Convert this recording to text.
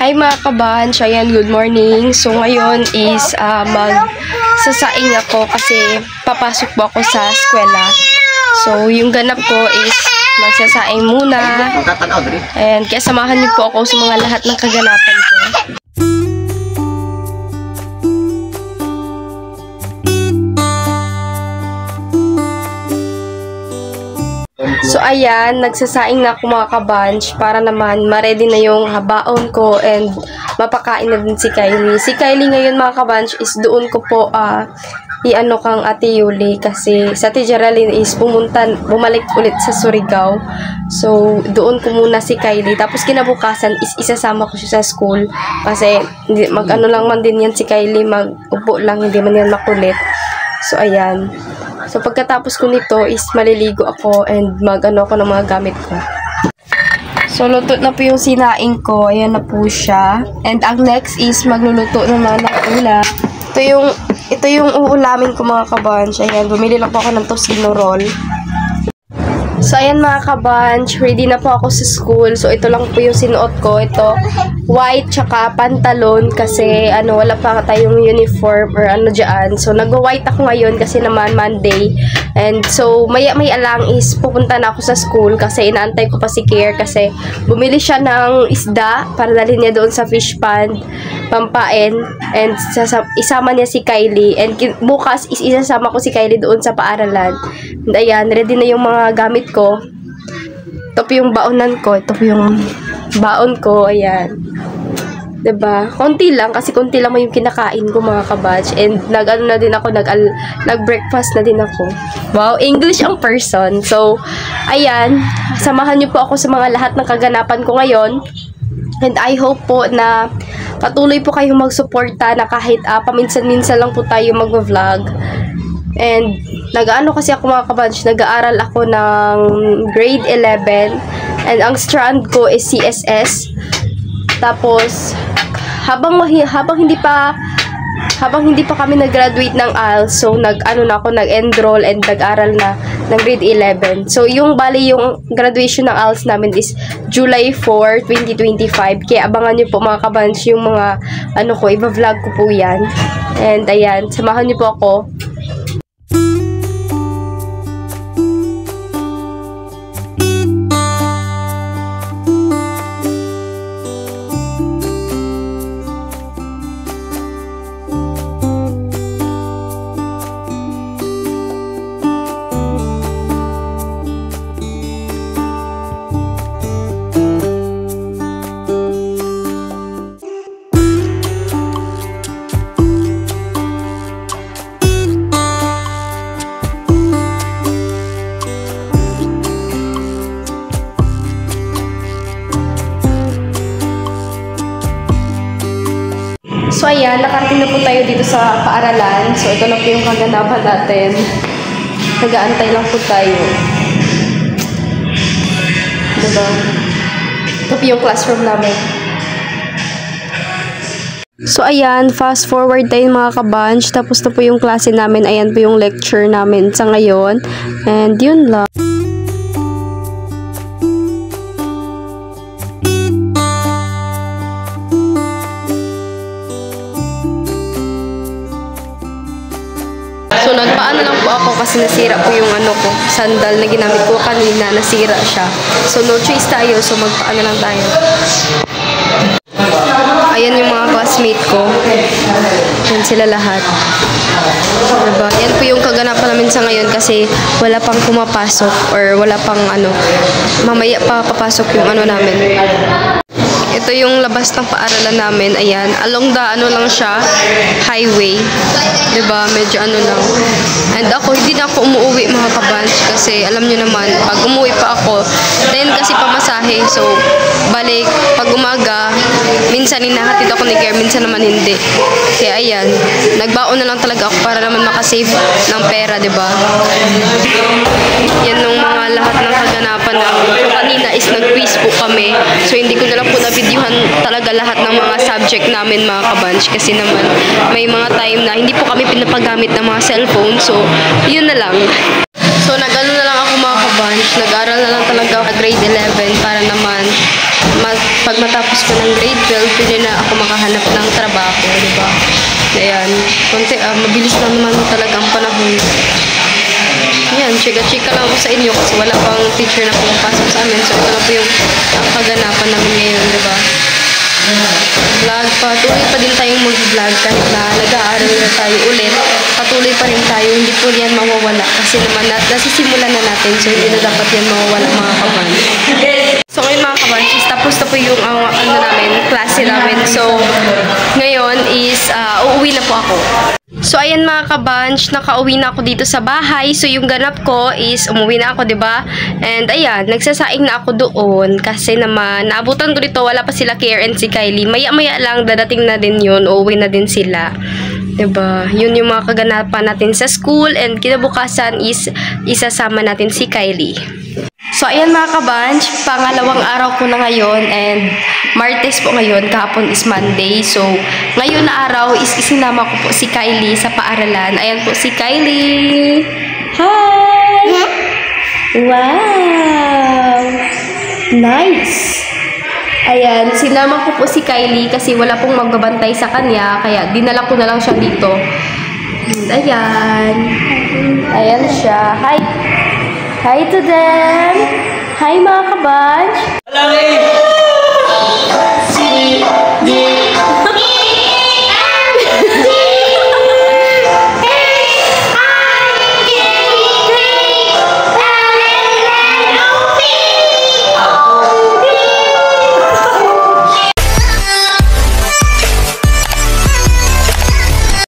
Hi mga kabanch, ayan, good morning. So ngayon is magsasaing ako kasi papasok po ako sa eskwela. So yung ganap ko is magsasaing muna. Ayan, kaya samahan niyo po ako sa mga lahat ng kaganapan ko. So ayan, nagsasaing na ako mga kabanch para naman ma-ready na yung baon ko and mapakain na din si Kylie. Si Kylie ngayon mga kabanch is doon ko po i-ano kang Ate Yuli kasi sa Ate Geraldine is bumalik ulit sa Surigao. So doon ko muna si Kylie. Tapos kinabukasan is isasama ko siya sa school kasi mag-ano lang man din yan si Kylie, mag-upo lang, hindi man yan makulit. So ayan. So, pagkatapos ko nito is maliligo ako and mag-ano ako ng mga gamit ko. So, luto na po yung sinaing ko. Ayan na po siya. And ang next is magluluto naman ng ulam. Ito yung uulamin ko mga kabanch. Ayan, bumili lang po ako ng tocino roll. So, ayan mga kabanch, ready na po ako sa school. So, ito lang po yung sinuot ko. Ito, white tsaka pantalon kasi wala pa tayong uniform or dyan. So, nag-white ako ngayon kasi naman Monday. And so, maya-maya lang is pupunta na ako sa school kasi inaantay ko pa si Kier kasi bumili siya ng isda para dalhin niya doon sa fish pond, pampain. And isama niya si Kylie. And bukas is isasama ko si Kylie doon sa paaralan. And ayan, ready na yung mga gamit ko. Ito po yung baonan ko. Ito po yung baon ko. Ayan. Diba? Konti lang. Kasi konti lang yung kinakain ko mga kabatch. And nag-ano na din ako. Nag-breakfast na din ako. Wow, English ang person. So, ayan. Samahan niyo po ako sa mga lahat ng kaganapan ko ngayon. And I hope po na patuloy po kayong magsuporta na kahit paminsan-minsan lang po tayo mag-vlog. And nag-ano kasi ako mga kabanch, nag-aaral ako ng grade 11 and ang strand ko is CSS. Tapos habang hindi pa kami nag-graduate ng ALS, so nag-enroll and nag-aral na ng grade 11. So yung yung graduation ng ALS namin is July 4, 2025. Kaya abangan niyo po mga kabanch yung mga i-vlog ko po yan. And ayan, samahan niyo po ako. So ayan, nakarating na po tayo dito sa paaralan. So ito na po yung kaganapan natin. Nag-aantay lang po tayo. Diba? Ito po yung classroom namin. So ayan, fast forward tayo mga kabanch. Tapos na po yung klase namin. Ayan po yung lecture namin sa ngayon. And yun lang. So, nagpaano lang po ako kasi nasira po yung sandal na ginamit ko kanina, nasira siya. So, no choice tayo. So, magpaano lang tayo. Ayan yung mga classmate ko. Ayan sila lahat. Diba? Yan po yung kaganapan namin sa ngayon kasi wala pang pumapasok or wala pang mamaya pa papasok yung namin. Ito yung labas ng paaralan namin. Ayan. Along the lang siya, highway. Diba? Medyo lang. And ako, hindi na ako umuwi mga kabanch kasi alam nyo naman, pag umuwi pa ako, then kasi pamasahe. So, balik, pag umaga, minsan hinahatid ako ni Kier, minsan naman hindi. Kaya ayan, nagbaon na lang talaga ako para naman makasave ng pera, diba? Yan yung mga lahat ng kaganapan namin. So, kanina is nag-quiz po kami. So, hindi ko na lang po na-videohan talaga lahat ng mga subject namin mga kabanch kasi naman may mga time na hindi po kami pinapagamit ng mga cellphone. So, yun na lang. So, nag-ano na lang ako mga kabanch. Nag-aral na lang talaga grade 11 para naman pag matapos ko ng grade 12, pwede na ako makahanap ng trabaho, di ba? Ayan, mabilis lang naman talaga ang panahon. Ayan, chika-chika lang ako sa inyo kasi wala pang teacher na pumapasok sa amin. So, ito na po yung kaganapan namin ngayon, di ba? Vlog pa. Tuloy pa din tayong mag-vlog kahit na nag-aaral na tayo ulit. Patuloy pa rin tayo. Hindi po yan mawawala kasi naman nasisimulan na natin. So, hindi na dapat yan mawawala mga kabanch. So, ngayon mga kabanch, tapos na po yung klase namin. So, ngayon is uuwi na po ako. So, ayan mga kabanch, nakauwi na ako dito sa bahay. So, yung ganap ko is umuwi na ako, 'di ba? And ayan, nagsasaing na ako doon kasi naman naabutan ko dito, wala pa sila Kier and si Kylie. Maya-maya lang dadating na din 'yun, uuwi na din sila. 'Di ba? 'Yun yung mga kaganapan natin sa school and kinabukasan is isasama natin si Kylie. So, ayan mga kabanch, pangalawang araw ko na ngayon and Martes po ngayon, kahapon is Monday. So, ngayon na araw is isinama ko po si Kylie sa paaralan. Ayan po si Kylie. Hi! Wow! Nice! Ayan, sinama ko po si Kylie kasi wala pong magbabantay sa kanya. Kaya dinala ko na lang siya dito. And ayan. Ayan siya. Hi! Hi to them! Hi mga kabanch! Si